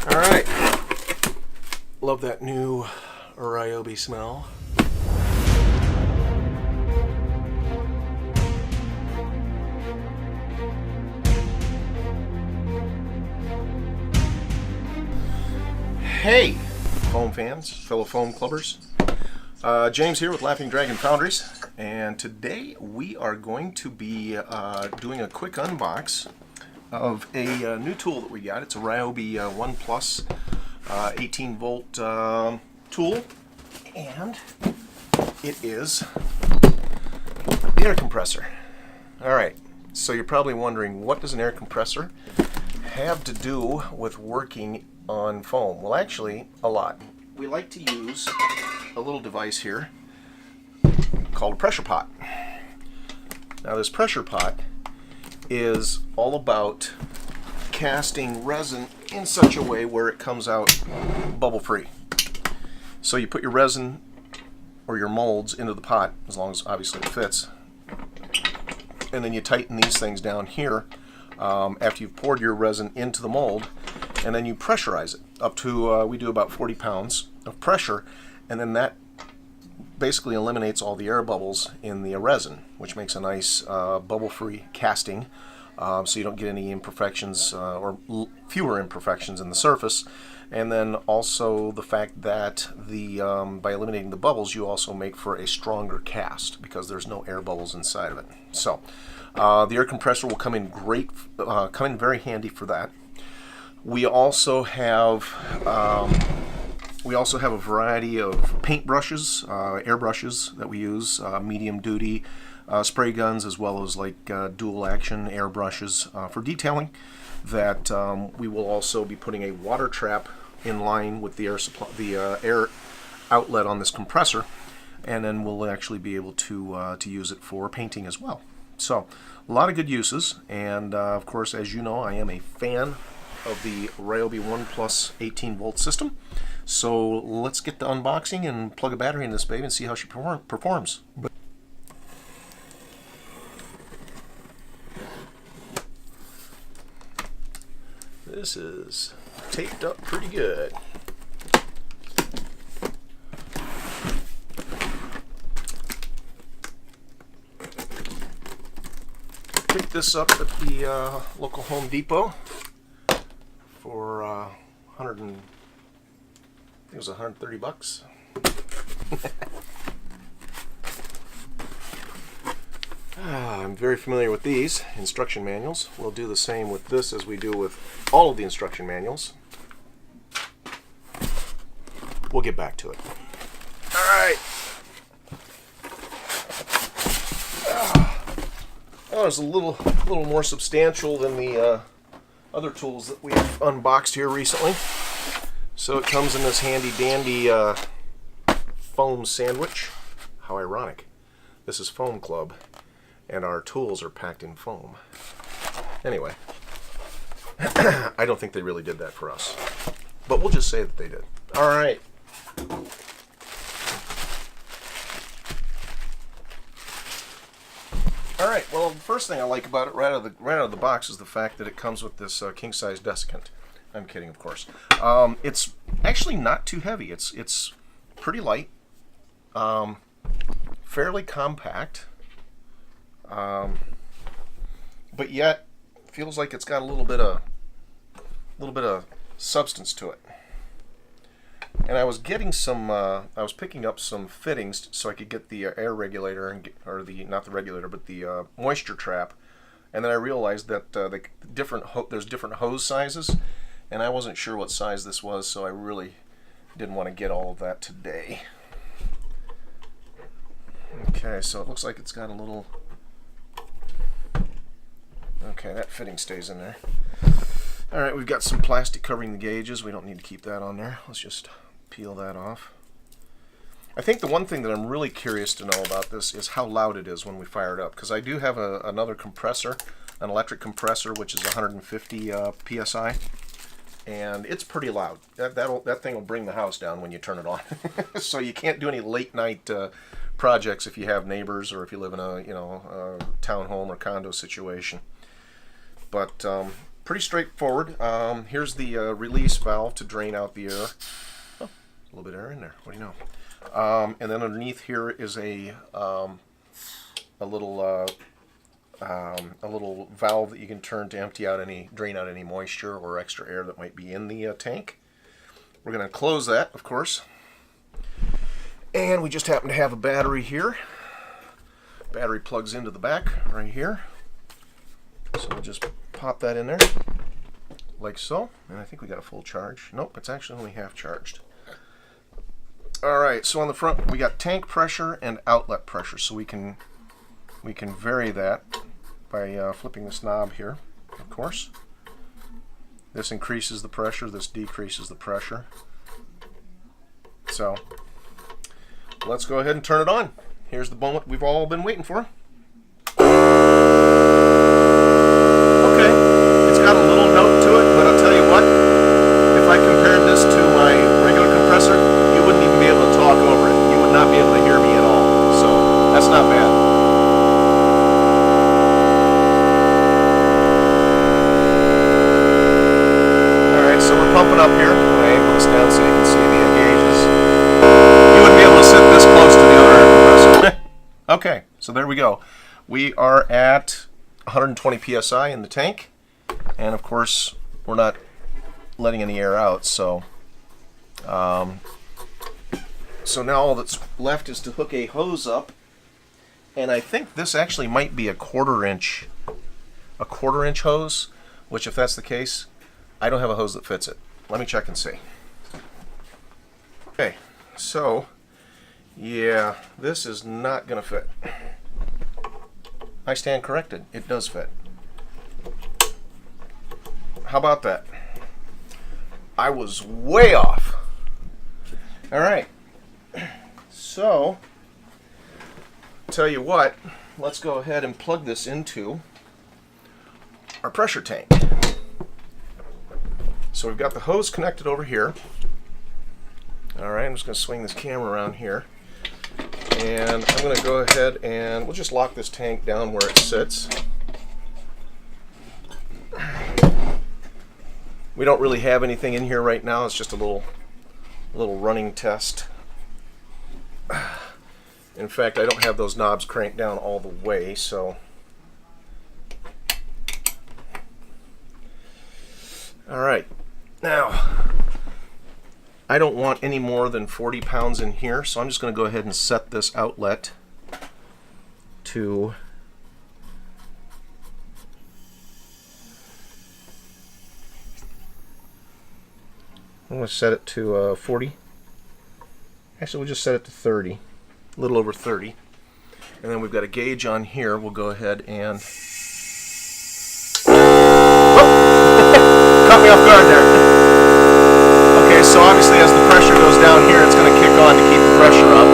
Alright, love that new Ryobi smell. Hey, foam fans, fellow foam clubbers. James here with Laughing Dragon Foundries, and today we are going to be doing a quick unbox of a new tool that we got. It's a Ryobi One Plus 18 volt tool, and it is the air compressor. Alright, so you're probably wondering, what does an air compressor have to do with working on foam? Well, actually, a lot. We like to use a little device here called a pressure pot. Now, this pressure pot is all about casting resin in such a way where it comes out bubble free. So you put your resin or your molds into the pot, as long as obviously it fits, and then you tighten these things down here after you've poured your resin into the mold, and then you pressurize it up to we do about 40 pounds of pressure, and then that basically eliminates all the air bubbles in the resin, which makes a nice bubble-free casting, so you don't get any imperfections or fewer imperfections in the surface. And then also the fact that by eliminating the bubbles, you also make for a stronger cast because there's no air bubbles inside of it. So the air compressor will come in very handy for that. We also have a variety of paint brushes, air brushes that we use, medium duty spray guns, as well as like dual action air brushes for detailing. That we will also be putting a water trap in line with the air supply, the air outlet on this compressor, and then we'll actually be able to use it for painting as well. So a lot of good uses, and of course, as you know, I am a fan of the Ryobi One Plus 18 volt system. So let's get the unboxing and plug a battery in this baby and see how she performs. This is taped up pretty good. Picked this up at the local Home Depot for I think it was 130 bucks. I'm very familiar with these instruction manuals. We'll do the same with this as we do with all of the instruction manuals. We'll get back to it. Alright. Oh, it's a little more substantial than the other tools that we've unboxed here recently. So it comes in this handy dandy foam sandwich. How ironic. This is Foam Club, and our tools are packed in foam. Anyway, I don't think they really did that for us, but we'll just say that they did. Alright. Alright, well, the first thing I like about it right out of the box is the fact that it comes with this king-size desiccant. I'm kidding, of course. It's actually not too heavy. It's pretty light, fairly compact, but yet feels like it's got a little bit of substance to it. And I was getting some, I was picking up some fittings so I could get the air regulator not the regulator, but the moisture trap. And then I realized that there's different hose sizes. And I wasn't sure what size this was, so I really didn't want to get all of that today. Okay, so it looks like it's got a little... Okay, that fitting stays in there. Alright, we've got some plastic covering the gauges. We don't need to keep that on there. Let's just peel that off. I think the one thing that I'm really curious to know about this is how loud it is when we fire it up, because I do have another compressor, an electric compressor, which is 150 psi. And it's pretty loud. That thing will bring the house down when you turn it on. So you can't do any late night projects if you have neighbors or if you live in a townhome or condo situation. But pretty straightforward. Here's the release valve to drain out the air. Oh, a little bit of air in there. What do you know? And then underneath here is a little valve that you can turn to drain out any moisture or extra air that might be in the tank. We're going to close that, of course. And we just happen to have a battery here. Battery plugs into the back right here. So we'll just pop that in there like so. And I think we got a full charge. Nope, it's actually only half charged. Alright, so on the front we got tank pressure and outlet pressure. So we can vary that by flipping this knob here, of course. This increases the pressure, this decreases the pressure. So let's go ahead and turn it on. Here's the moment we've all been waiting for. Okay, it's got a little note to it, but I'll tell you what, if I compared this to my regular compressor, you wouldn't even be able to talk over it. You would not be able to hear me at all. So that's not bad. Alright, so we're pumping up here. I'm going to angle this down so you can see the gauges. You wouldn't be able to sit this close to the other air compressor. Okay, so there we go. We are at 120 psi in the tank, and of course we're not letting any air out, so now all that's left is to hook a hose up, and I think this actually might be a quarter inch hose, which if that's the case, I don't have a hose that fits it. Let me check and see. Okay, so yeah, this is not gonna fit. I stand corrected. It does fit. How about that? I was way off. All right. So, tell you what, let's go ahead and plug this into our pressure tank. So we've got the hose connected over here. All right, I'm just going to swing this camera around here. And I'm going to go ahead and we'll just lock this tank down where it sits. We don't really have anything in here right now. It's just a little running test. In fact, I don't have those knobs cranked down all the way, so. All right. Now, I don't want any more than 40 pounds in here, so I'm just going to go ahead and set this outlet to I'm going to set it to 40. Actually, we'll just set it to 30, a little over 30. And then we've got a gauge on here. We'll go ahead and caught me off guard there. Okay, so obviously as the pressure goes down here, it's going to kick on to keep the pressure up.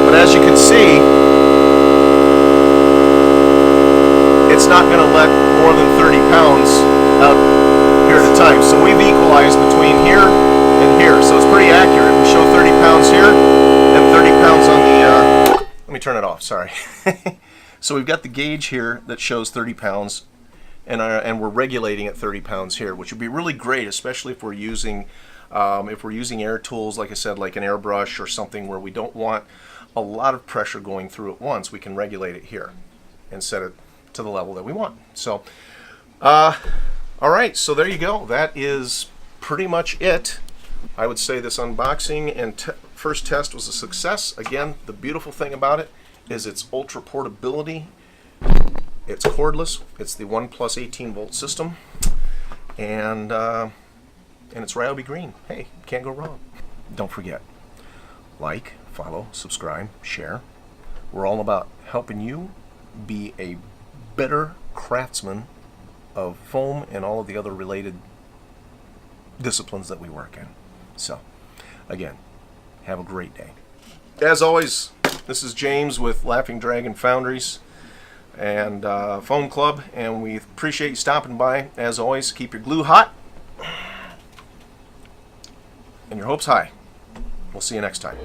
But as you can see, it's not going to let more than 30 pounds out here at a time. So we've equalized between here and here. So it's pretty accurate. We show 30 pounds here and 30 pounds on the... let me turn it off, sorry. So we've got the gauge here that shows 30 pounds. And we're regulating at 30 pounds here, which would be really great, especially if we're using air tools, like I said, like an airbrush or something where we don't want a lot of pressure going through at once. We can regulate it here and set it to the level that we want. So, all right, so there you go. That is pretty much it. I would say this unboxing and first test was a success. Again, the beautiful thing about it is its ultra portability. It's cordless. It's the 1+ 18-volt system, and it's Ryobi green. Hey, can't go wrong. Don't forget, like, follow, subscribe, share. We're all about helping you be a better craftsman of foam and all of the other related disciplines that we work in. So, again, have a great day. As always, this is James with Laughing Dragon Foundries and Foam Club, and we appreciate you stopping by. As always, keep your glue hot and your hopes high. We'll see you next time.